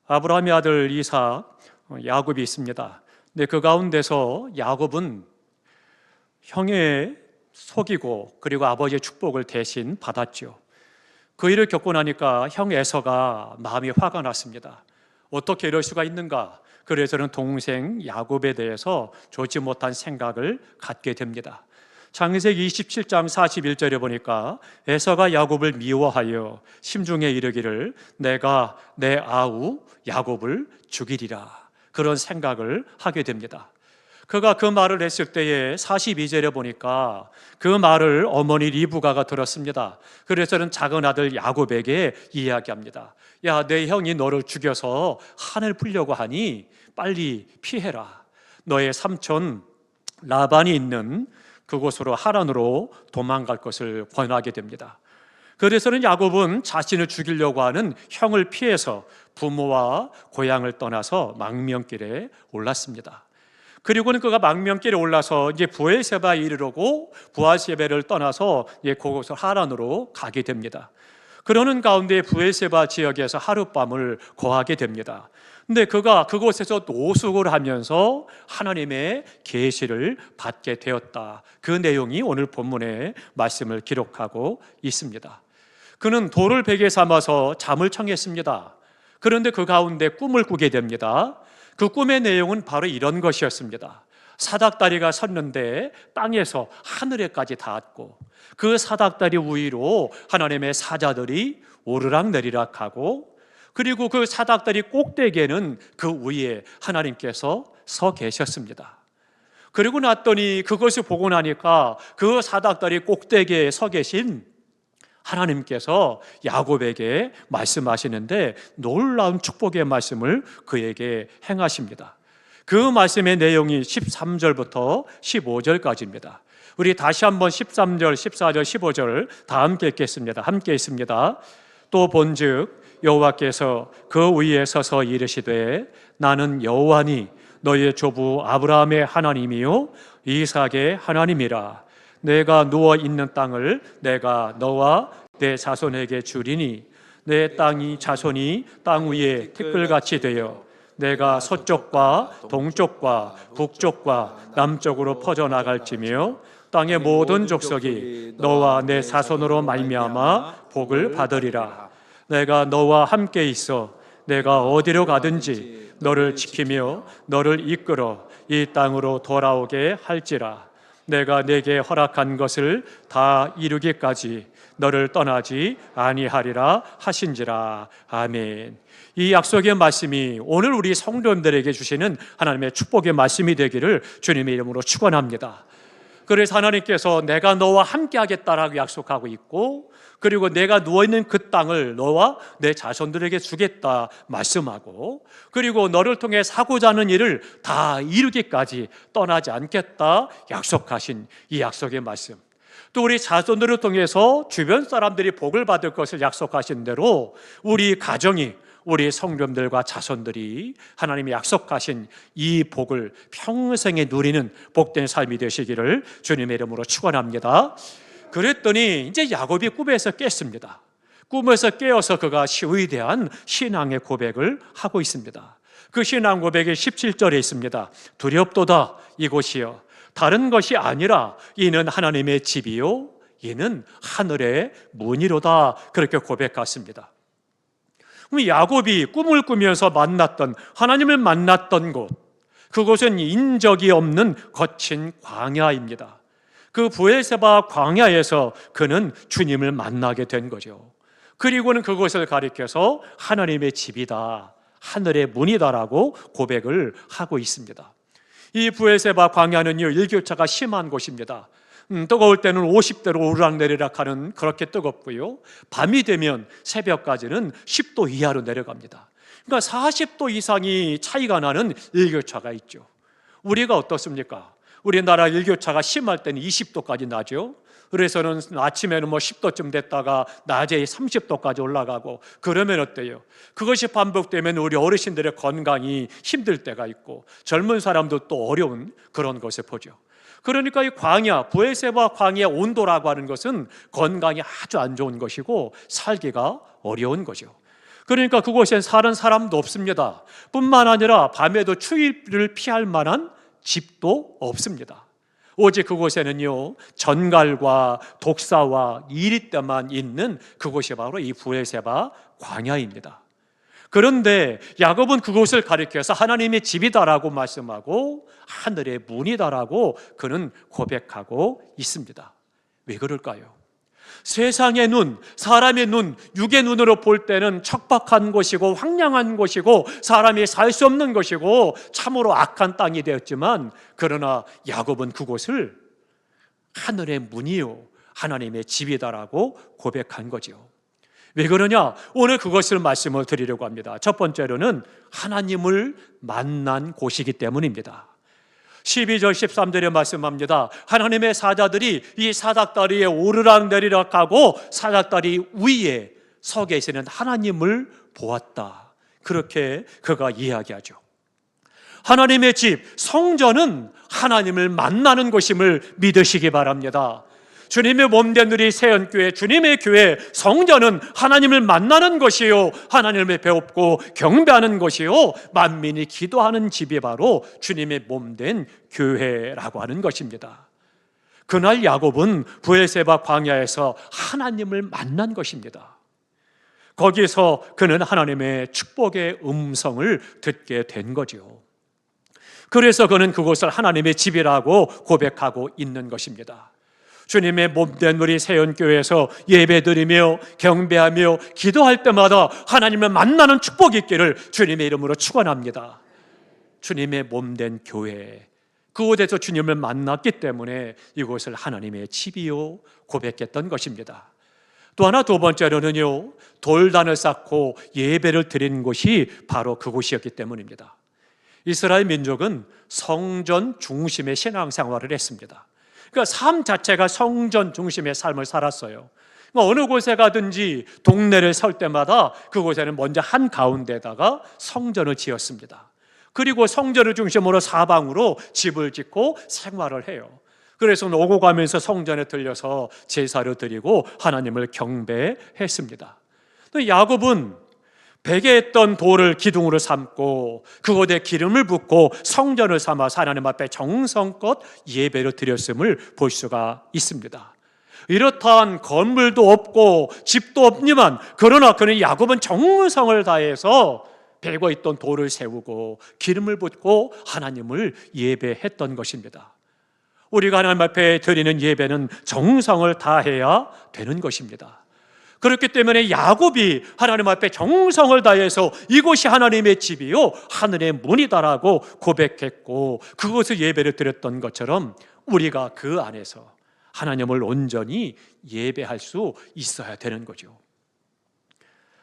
아브라함의 아들 이삭, 야곱이 있습니다. 근데 그 가운데서 야곱은 형의 속이고 그리고 아버지의 축복을 대신 받았죠. 그 일을 겪고 나니까 형 에서가 마음이 화가 났습니다. 어떻게 이럴 수가 있는가? 그래서는 동생 야곱에 대해서 좋지 못한 생각을 갖게 됩니다. 창세기 27장 41절에 보니까 에서가 야곱을 미워하여 심중에 이르기를 내가 내 아우 야곱을 죽이리라, 그런 생각을 하게 됩니다. 그가 그 말을 했을 때에 42절에 보니까 그 말을 어머니 리브가가 들었습니다. 그래서는 작은 아들 야곱에게 이야기합니다. 야, 내 형이 너를 죽여서 한을 풀려고 하니 빨리 피해라. 너의 삼촌 라반이 있는 그곳으로 하란으로 도망갈 것을 권하게 됩니다. 그래서는 야곱은 자신을 죽이려고 하는 형을 피해서 부모와 고향을 떠나서 망명길에 올랐습니다. 그리고는 그가 망명길에 올라서 이제 브엘세바에 이르르고 브엘세바를 떠나서 이제 그곳을 하란으로 가게 됩니다. 그러는 가운데 브엘세바 지역에서 하룻밤을 거하게 됩니다. 근데 그가 그곳에서 노숙을 하면서 하나님의 계시를 받게 되었다. 그 내용이 오늘 본문의 말씀을 기록하고 있습니다. 그는 돌을 베개 삼아서 잠을 청했습니다. 그런데 그 가운데 꿈을 꾸게 됩니다. 그 꿈의 내용은 바로 이런 것이었습니다. 사닥다리가 섰는데 땅에서 하늘에까지 닿았고 그 사닥다리 위로 하나님의 사자들이 오르락내리락하고 그리고 그 사닥다리 꼭대기에는 그 위에 하나님께서 서 계셨습니다. 그리고 났더니 그것을 보고 나니까 그 사닥다리 꼭대기에 서 계신 하나님께서 야곱에게 말씀하시는데 놀라운 축복의 말씀을 그에게 행하십니다. 그 말씀의 내용이 13절부터 15절까지입니다. 우리 다시 한번 13절, 14절, 15절 다 함께 읽겠습니다. 함께 있습니다. 또 본즉 여호와께서 그 위에 서서 이르시되 나는 여호와니 너의 조부 아브라함의 하나님이요 이삭의 하나님이라. 내가 누워 있는 땅을 내가 너와 내 자손에게 주리니 내 땅이 자손이 땅 위에 티끌같이 되어 내가 서쪽과 동쪽과 북쪽과 남쪽으로 퍼져나갈지며 땅의 모든 족속이 너와 내 자손으로 말미암아 복을 받으리라. 내가 너와 함께 있어 내가 어디로 가든지 너를 지키며 너를 이끌어 이 땅으로 돌아오게 할지라. 내가 내게 허락한 것을 다 이루기까지 너를 떠나지 아니하리라 하신지라. 아멘. 이 약속의 말씀이 오늘 우리 성도들에게 주시는 하나님의 축복의 말씀이 되기를 주님의 이름으로 축원합니다. 그래서 하나님께서 내가 너와 함께 하겠다라고 약속하고 있고 그리고 내가 누워있는 그 땅을 너와 내 자손들에게 주겠다 말씀하고 그리고 너를 통해 하고자 하는 일을 다 이루기까지 떠나지 않겠다 약속하신 이 약속의 말씀, 또 우리 자손들을 통해서 주변 사람들이 복을 받을 것을 약속하신 대로 우리 가정이 우리 성도들과 자손들이 하나님이 약속하신 이 복을 평생에 누리는 복된 삶이 되시기를 주님의 이름으로 축원합니다. 그랬더니 이제 야곱이 꿈에서 깼습니다. 꿈에서 깨어서 그가 위대한 신앙의 고백을 하고 있습니다. 그 신앙 고백이 17절에 있습니다. 두렵도다 이곳이여 다른 것이 아니라 이는 하나님의 집이요 이는 하늘의 문이로다. 그렇게 고백했습니다. 그럼 야곱이 꿈을 꾸면서 만났던 하나님을 만났던 곳, 그곳은 인적이 없는 거친 광야입니다. 그 브엘세바 광야에서 그는 주님을 만나게 된 거죠. 그리고는 그곳을 가리켜서 하나님의 집이다, 하늘의 문이다라고 고백을 하고 있습니다. 이 브엘세바 광야는요 일교차가 심한 곳입니다. 뜨거울 때는 50도로 오르락내리락하는 그렇게 뜨겁고요, 밤이 되면 새벽까지는 10도 이하로 내려갑니다. 그러니까 40도 이상이 차이가 나는 일교차가 있죠. 우리가 어떻습니까? 우리나라 일교차가 심할 때는 20도까지 나죠. 그래서는 아침에는 10도쯤 됐다가 낮에 30도까지 올라가고 그러면 어때요? 그것이 반복되면 우리 어르신들의 건강이 힘들 때가 있고 젊은 사람도 또 어려운 그런 것을 보죠. 그러니까 이 광야, 브엘세바 광야 온도라고 하는 것은 건강이 아주 안 좋은 것이고 살기가 어려운 거죠. 그러니까 그곳엔 사는 사람도 없습니다. 뿐만 아니라 밤에도 추위를 피할 만한 집도 없습니다. 오직 그곳에는요, 전갈과 독사와 이리떼만 있는 그곳이 바로 이 브에세바 광야입니다. 그런데 야곱은 그곳을 가리켜서 하나님의 집이다라고 말씀하고 하늘의 문이다라고 그는 고백하고 있습니다. 왜 그럴까요? 세상의 눈, 사람의 눈, 육의 눈으로 볼 때는 척박한 곳이고 황량한 곳이고 사람이 살 수 없는 곳이고 참으로 악한 땅이 되었지만, 그러나 야곱은 그곳을 하늘의 문이요 하나님의 집이다라고 고백한 거죠. 왜 그러냐? 오늘 그것을 말씀을 드리려고 합니다. 첫 번째로는 하나님을 만난 곳이기 때문입니다. 12절 13절에 말씀합니다. 하나님의 사자들이 이 사닥다리에 오르락내리락 하고 사닥다리 위에 서 계시는 하나님을 보았다, 그렇게 그가 이야기하죠. 하나님의 집, 성전은 하나님을 만나는 곳임을 믿으시기 바랍니다. 주님의 몸된 우리 세연교회, 주님의 교회, 성전은 하나님을 만나는 것이요 하나님을 배웁고 경배하는 것이요 만민이 기도하는 집이 바로 주님의 몸된 교회라고 하는 것입니다. 그날 야곱은 브에세바 광야에서 하나님을 만난 것입니다. 거기서 그는 하나님의 축복의 음성을 듣게 된 거죠. 그래서 그는 그곳을 하나님의 집이라고 고백하고 있는 것입니다. 주님의 몸된 우리 세연교회에서 예배드리며 경배하며 기도할 때마다 하나님을 만나는 축복이 있기를 주님의 이름으로 축원합니다. 주님의 몸된 교회, 그곳에서 주님을 만났기 때문에 이곳을 하나님의 집이요 고백했던 것입니다. 또 하나, 두 번째로는요, 돌단을 쌓고 예배를 드리는 곳이 바로 그곳이었기 때문입니다. 이스라엘 민족은 성전 중심의 신앙생활을 했습니다. 그러니까 삶 자체가 성전 중심의 삶을 살았어요. 어느 곳에 가든지 동네를 설 때마다 그곳에는 먼저 한가운데다가 성전을 지었습니다. 그리고 성전을 중심으로 사방으로 집을 짓고 생활을 해요. 그래서 오고 가면서 성전에 들려서 제사를 드리고 하나님을 경배했습니다. 또 야곱은 베개했던 돌을 기둥으로 삼고 그곳에 기름을 붓고 성전을 삼아서 하나님 앞에 정성껏 예배를 드렸음을 볼 수가 있습니다. 이렇다한 건물도 없고 집도 없지만, 그러나 그는 야곱은 정성을 다해서 베고 있던 돌을 세우고 기름을 붓고 하나님을 예배했던 것입니다. 우리가 하나님 앞에 드리는 예배는 정성을 다해야 되는 것입니다. 그렇기 때문에 야곱이 하나님 앞에 정성을 다해서 이곳이 하나님의 집이요 하늘의 문이다라고 고백했고 그곳을 예배를 드렸던 것처럼 우리가 그 안에서 하나님을 온전히 예배할 수 있어야 되는 거죠.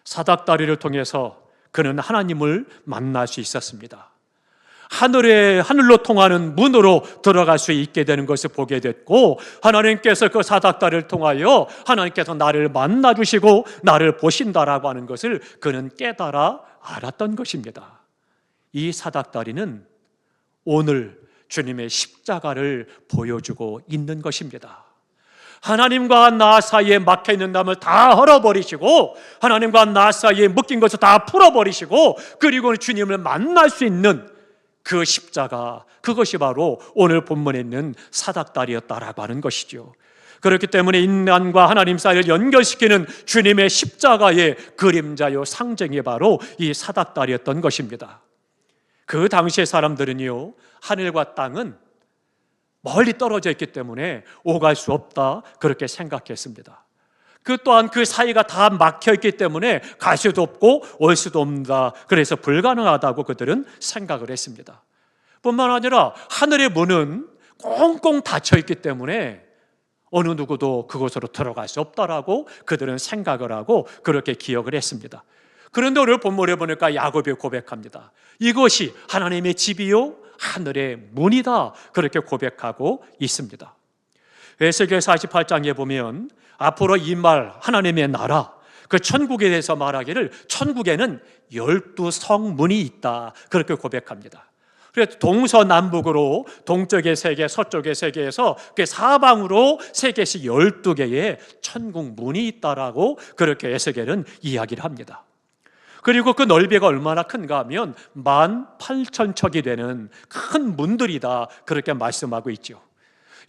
사닥다리를 통해서 그는 하나님을 만날 수 있었습니다. 하늘로 통하는 문으로 들어갈 수 있게 되는 것을 보게 됐고, 하나님께서 그 사닥다리를 통하여 하나님께서 나를 만나주시고 나를 보신다라고 하는 것을 그는 깨달아 알았던 것입니다. 이 사닥다리는 오늘 주님의 십자가를 보여주고 있는 것입니다. 하나님과 나 사이에 막혀있는 담을 다 헐어버리시고 하나님과 나 사이에 묶인 것을 다 풀어버리시고 그리고 주님을 만날 수 있는 그 십자가, 그것이 바로 오늘 본문에 있는 사닥다리였다라고 하는 것이죠. 그렇기 때문에 인간과 하나님 사이를 연결시키는 주님의 십자가의 그림자요 상징이 바로 이 사닥다리였던 것입니다. 그 당시의 사람들은요, 하늘과 땅은 멀리 떨어져 있기 때문에 오갈 수 없다 그렇게 생각했습니다. 그 또한 그 사이가 다 막혀 있기 때문에 갈 수도 없고 올 수도 없다, 그래서 불가능하다고 그들은 생각을 했습니다. 뿐만 아니라 하늘의 문은 꽁꽁 닫혀 있기 때문에 어느 누구도 그곳으로 들어갈 수 없다라고 그들은 생각을 하고 그렇게 기억을 했습니다. 그런데 오늘 본문에 보니까 야곱이 고백합니다. 이것이 하나님의 집이요 하늘의 문이다, 그렇게 고백하고 있습니다. 에스겔 48장에 보면 앞으로 이 말, 하나님의 나라, 그 천국에 대해서 말하기를 천국에는 12성문이 있다, 그렇게 고백합니다. 그래서 동서남북으로 동쪽의 세계, 서쪽의 세계에서 그 사방으로 세 개씩 12개의 천국 문이 있다라고 그렇게 에스겔은 이야기를 합니다. 그리고 그 넓이가 얼마나 큰가 하면 18,000척이 되는 큰 문들이다, 그렇게 말씀하고 있죠.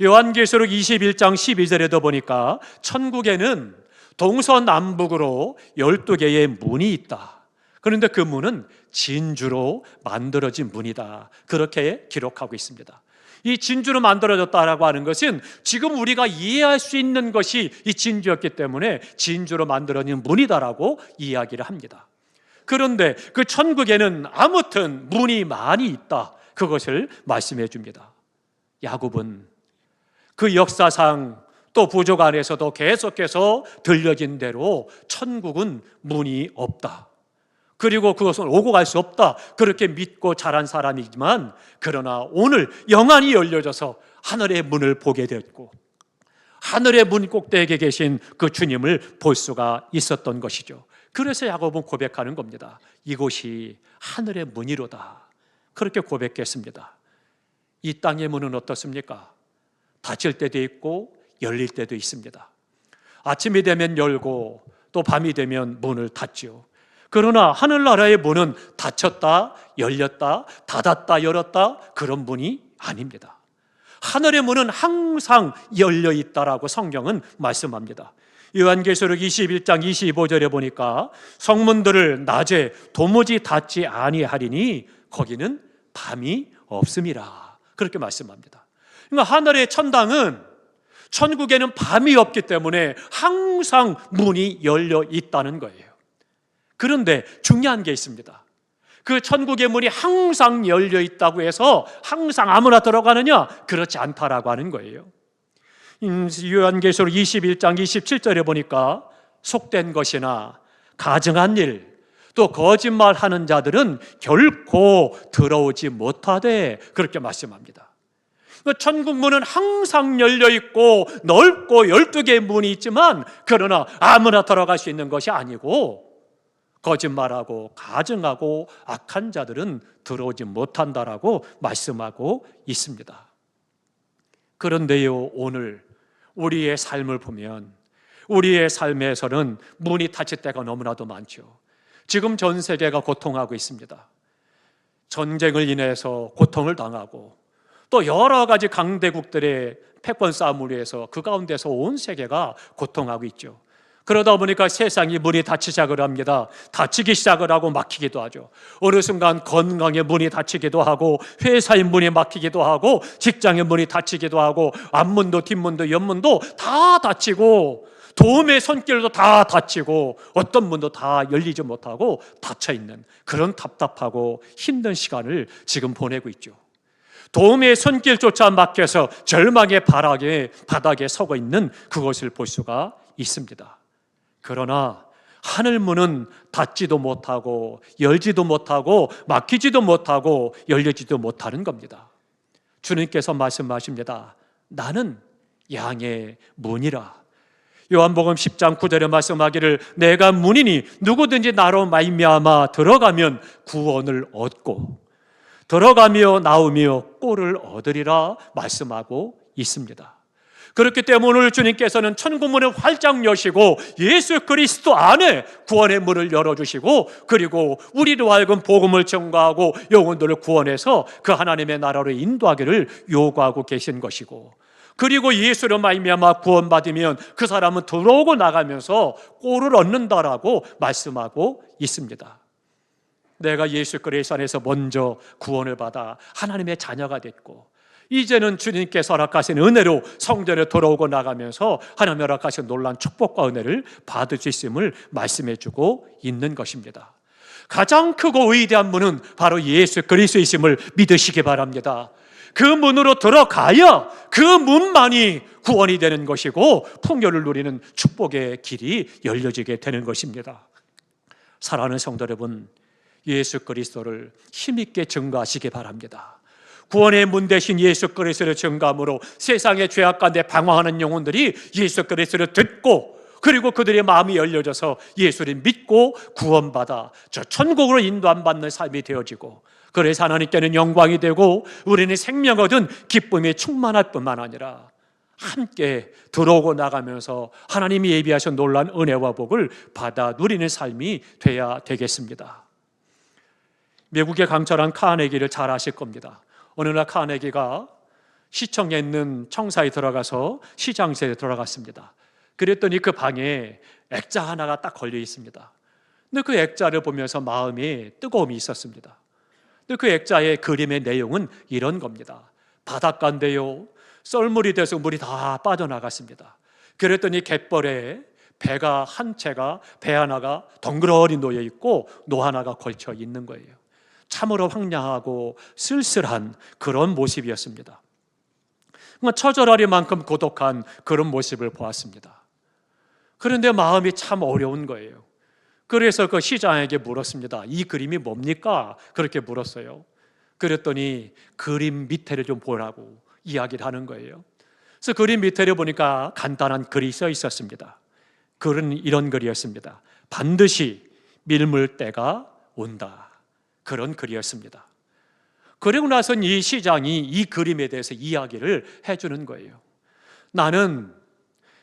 요한계시록 21장 12절에도 보니까 천국에는 동서남북으로 12개의 문이 있다. 그런데 그 문은 진주로 만들어진 문이다, 그렇게 기록하고 있습니다. 이 진주로 만들어졌다라고 하는 것은 지금 우리가 이해할 수 있는 것이 이 진주였기 때문에 진주로 만들어진 문이다라고 이야기를 합니다. 그런데 그 천국에는 아무튼 문이 많이 있다, 그것을 말씀해 줍니다. 야곱은 그 역사상 또 부족 안에서도 계속해서 들려진 대로 천국은 문이 없다, 그리고 그것은 오고 갈 수 없다, 그렇게 믿고 자란 사람이지만, 그러나 오늘 영안이 열려져서 하늘의 문을 보게 됐고 하늘의 문 꼭대기에 계신 그 주님을 볼 수가 있었던 것이죠. 그래서 야곱은 고백하는 겁니다. 이곳이 하늘의 문이로다, 그렇게 고백했습니다. 이 땅의 문은 어떻습니까? 닫힐 때도 있고 열릴 때도 있습니다. 아침이 되면 열고 또 밤이 되면 문을 닫죠. 그러나 하늘나라의 문은 닫혔다 열렸다 닫았다 열었다, 그런 문이 아닙니다. 하늘의 문은 항상 열려 있다라고 성경은 말씀합니다. 요한계시록 21장 25절에 보니까 성문들을 낮에 도무지 닫지 아니하리니 거기는 밤이 없음이라, 그렇게 말씀합니다. 그러니까 하늘의 천당은, 천국에는 밤이 없기 때문에 항상 문이 열려 있다는 거예요. 그런데 중요한 게 있습니다. 그 천국의 문이 항상 열려 있다고 해서 항상 아무나 들어가느냐? 그렇지 않다라고 하는 거예요. 요한계시록 21장 27절에 보니까 속된 것이나 가증한 일, 또 거짓말하는 자들은 결코 들어오지 못하되, 그렇게 말씀합니다. 천국 문은 항상 열려 있고 넓고 12개의 문이 있지만, 그러나 아무나 들어갈 수 있는 것이 아니고 거짓말하고 가증하고 악한 자들은 들어오지 못한다라고 말씀하고 있습니다. 그런데요, 오늘 우리의 삶을 보면 우리의 삶에서는 문이 닫힐 때가 너무나도 많죠. 지금 전 세계가 고통하고 있습니다. 전쟁을 인해서 고통을 당하고 또 여러 가지 강대국들의 패권 싸움을 위해서 그 가운데서 온 세계가 고통하고 있죠. 그러다 보니까 세상이 문이 닫히기 시작을 합니다. 닫히기 시작을 하고 막히기도 하죠. 어느 순간 건강의 문이 닫히기도 하고 회사의 문이 막히기도 하고 직장의 문이 닫히기도 하고 앞문도 뒷문도 옆문도 다 닫히고 도움의 손길도 다 닫히고 어떤 문도 다 열리지 못하고 닫혀있는 그런 답답하고 힘든 시간을 지금 보내고 있죠. 도움의 손길조차 막혀서 절망의 바닥에 서고 있는 그것을 볼 수가 있습니다. 그러나 하늘문은 닫지도 못하고 열지도 못하고 막히지도 못하고 열리지도 못하는 겁니다. 주님께서 말씀하십니다. 나는 양의 문이라. 요한복음 10장 9절에 말씀하기를 내가 문이니 누구든지 나로 말미암아 들어가면 구원을 얻고 들어가며 나오며 꼴을 얻으리라 말씀하고 있습니다. 그렇기 때문에 오늘 주님께서는 천국문을 활짝 여시고 예수 그리스도 안에 구원의 문을 열어주시고 그리고 우리로 하여금 복음을 전가하고 영혼들을 구원해서 그 하나님의 나라로 인도하기를 요구하고 계신 것이고 그리고 예수로 말미암아 구원받으면 그 사람은 들어오고 나가면서 꼴을 얻는다라고 말씀하고 있습니다. 내가 예수 그리스도 안에서 먼저 구원을 받아 하나님의 자녀가 됐고 이제는 주님께서 허락하신 은혜로 성전에 돌아오고 나가면서 하나님 허락하신 놀라운 축복과 은혜를 받을 수 있음을 말씀해 주고 있는 것입니다. 가장 크고 위대한 문은 바로 예수 그리스도이심을 믿으시기 바랍니다. 그 문으로 들어가야 그 문만이 구원이 되는 것이고 풍요를 누리는 축복의 길이 열려지게 되는 것입니다. 사랑하는 성도 여러분, 예수 그리스도를 힘있게 증거하시기 바랍니다. 구원의 문 대신 예수 그리스도를 증거함으로 세상의 죄악 가운데 방황하는 영혼들이 예수 그리스도를 듣고 그리고 그들의 마음이 열려져서 예수를 믿고 구원받아 저 천국으로 인도함 받는 삶이 되어지고 그래서 하나님께는 영광이 되고 우리는 생명 얻은 기쁨이 충만할 뿐만 아니라 함께 들어오고 나가면서 하나님이 예비하신 놀라운 은혜와 복을 받아 누리는 삶이 돼야 되겠습니다. 미국의 강철한 카네기를 잘 아실 겁니다. 어느 날 카네기가 시청에 있는 청사에 들어가서 시장실에 들어갔습니다. 그랬더니 그 방에 액자 하나가 딱 걸려 있습니다. 근데 그 액자를 보면서 마음에 뜨거움이 있었습니다. 근데 그 액자의 그림의 내용은 이런 겁니다. 바닷가인데요, 썰물이 돼서 물이 다 빠져나갔습니다. 그랬더니 갯벌에 배가 한 채가, 배 하나가 덩그러니 놓여 있고 노 하나가 걸쳐 있는 거예요. 참으로 황량하고 쓸쓸한 그런 모습이었습니다. 처절하리만큼 고독한 그런 모습을 보았습니다. 그런데 마음이 참 어려운 거예요. 그래서 그 시장에게 물었습니다. 이 그림이 뭡니까? 그렇게 물었어요. 그랬더니 그림 밑에를 좀 보라고 이야기를 하는 거예요. 그래서 그림 밑에를 보니까 간단한 글이 써 있었습니다. 글은 이런 글이었습니다. 반드시 밀물 때가 온다. 그런 글이었습니다. 그리고 나선 이 시장이 이 그림에 대해서 이야기를 해주는 거예요. 나는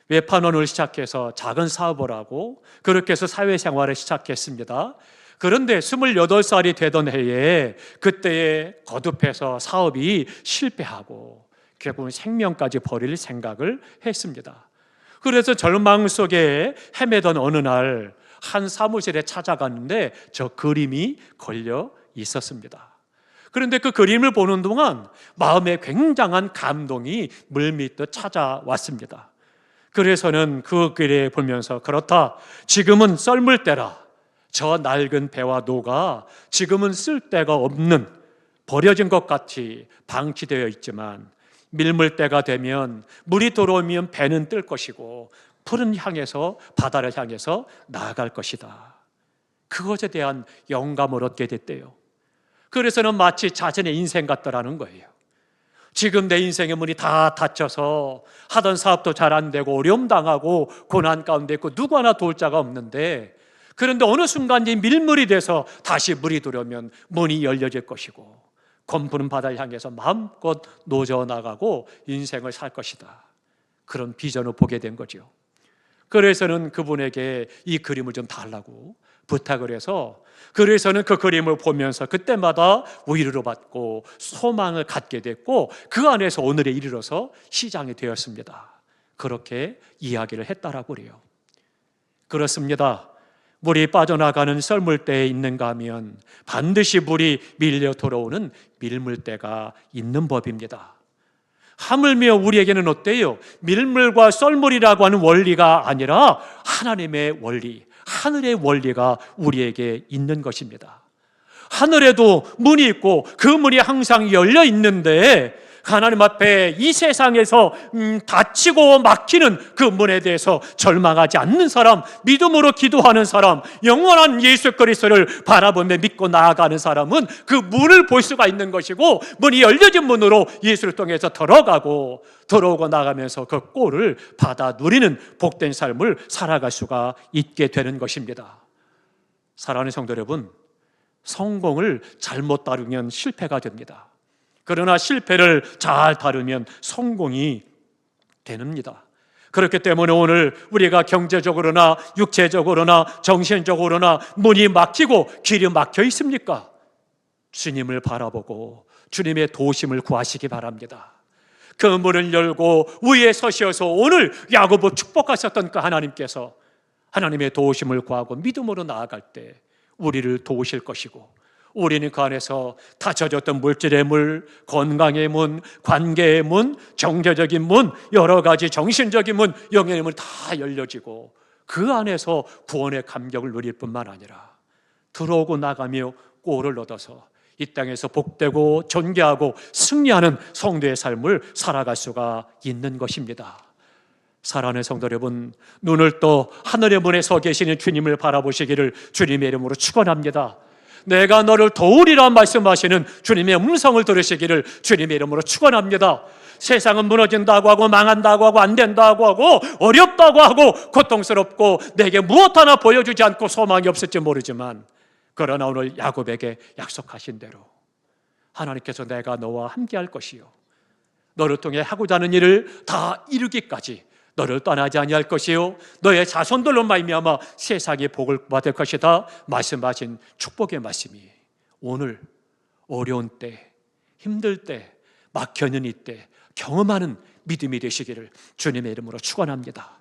외판원을 시작해서 작은 사업을 하고 그렇게 해서 사회생활을 시작했습니다. 그런데 28살이 되던 해에 그때에 거듭해서 사업이 실패하고 결국은 생명까지 버릴 생각을 했습니다. 그래서 절망 속에 헤매던 어느 날 한 사무실에 찾아갔는데 저 그림이 걸려 있었습니다. 그런데 그 그림을 보는 동안 마음에 굉장한 감동이 물밀듯 찾아왔습니다. 그래서는 그 글에 보면서 그렇다, 지금은 썰물 때라. 저 낡은 배와 노가 지금은 쓸 데가 없는 버려진 것 같이 방치되어 있지만 밀물 때가 되면 물이 들어오면 배는 뜰 것이고 푸른 향해서 바다를 향해서 나아갈 것이다. 그것에 대한 영감을 얻게 됐대요. 그래서는 마치 자신의 인생 같더라는 거예요. 지금 내 인생의 문이 다 닫혀서 하던 사업도 잘 안 되고 어려움 당하고 고난 가운데 있고 누구 하나 도울 자가 없는데, 그런데 어느 순간 이 밀물이 돼서 다시 물이 들어오면 문이 열려질 것이고 검푸는 바다를 향해서 마음껏 노져 나가고 인생을 살 것이다. 그런 비전을 보게 된 거죠. 그래서는 그분에게 이 그림을 좀 달라고 부탁을 해서, 그래서는 그 그림을 보면서 그때마다 위로를 받고 소망을 갖게 됐고 그 안에서 오늘에 이르러서 시장이 되었습니다. 그렇게 이야기를 했다라고 그래요. 그렇습니다. 물이 빠져나가는 썰물대에 있는가 하면 반드시 물이 밀려 들어오는 밀물대가 있는 법입니다. 하물며 우리에게는 어때요? 밀물과 썰물이라고 하는 원리가 아니라 하나님의 원리, 하늘의 원리가 우리에게 있는 것입니다. 하늘에도 문이 있고 그 문이 항상 열려 있는데 하나님 앞에 이 세상에서 닫히고 막히는 그 문에 대해서 절망하지 않는 사람, 믿음으로 기도하는 사람, 영원한 예수 그리스도를 바라보며 믿고 나아가는 사람은 그 문을 볼 수가 있는 것이고, 문이 열려진 문으로 예수를 통해서 들어오고 나가면서 그 꼴을 받아 누리는 복된 삶을 살아갈 수가 있게 되는 것입니다. 사랑하는 성도 여러분, 성공을 잘못 다루면 실패가 됩니다. 그러나 실패를 잘 다루면 성공이 됩니다. 그렇기 때문에 오늘 우리가 경제적으로나 육체적으로나 정신적으로나 문이 막히고 길이 막혀 있습니까? 주님을 바라보고 주님의 도우심을 구하시기 바랍니다. 그 문을 열고 위에 서시어서 오늘 야고보 축복하셨던 그 하나님께서 하나님의 도우심을 구하고 믿음으로 나아갈 때 우리를 도우실 것이고, 우리는 그 안에서 닫혀졌던 물질의 문, 건강의 문, 관계의 문, 정서적인 문, 여러 가지 정신적인 문, 영의 문 다 열려지고 그 안에서 구원의 감격을 누릴 뿐만 아니라 들어오고 나가며 꼴을 얻어서 이 땅에서 복되고 존귀하고 승리하는 성도의 삶을 살아갈 수가 있는 것입니다. 사랑하는 성도 여러분, 눈을 떠 하늘의 문에 서 계시는 주님을 바라보시기를 주님의 이름으로 축원합니다. 내가 너를 도우리라 말씀하시는 주님의 음성을 들으시기를 주님의 이름으로 축원합니다. 세상은 무너진다고 하고 망한다고 하고 안 된다고 하고 어렵다고 하고 고통스럽고 내게 무엇 하나 보여주지 않고 소망이 없을지 모르지만, 그러나 오늘 야곱에게 약속하신 대로 하나님께서 내가 너와 함께할 것이요 너를 통해 하고자 하는 일을 다 이루기까지 너를 떠나지 아니할 것이요 너의 자손들로 말미암아 세상의 복을 받을 것이다 말씀하신 축복의 말씀이 오늘 어려운 때, 힘들 때, 막혀있는 이때 경험하는 믿음이 되시기를 주님의 이름으로 축원합니다.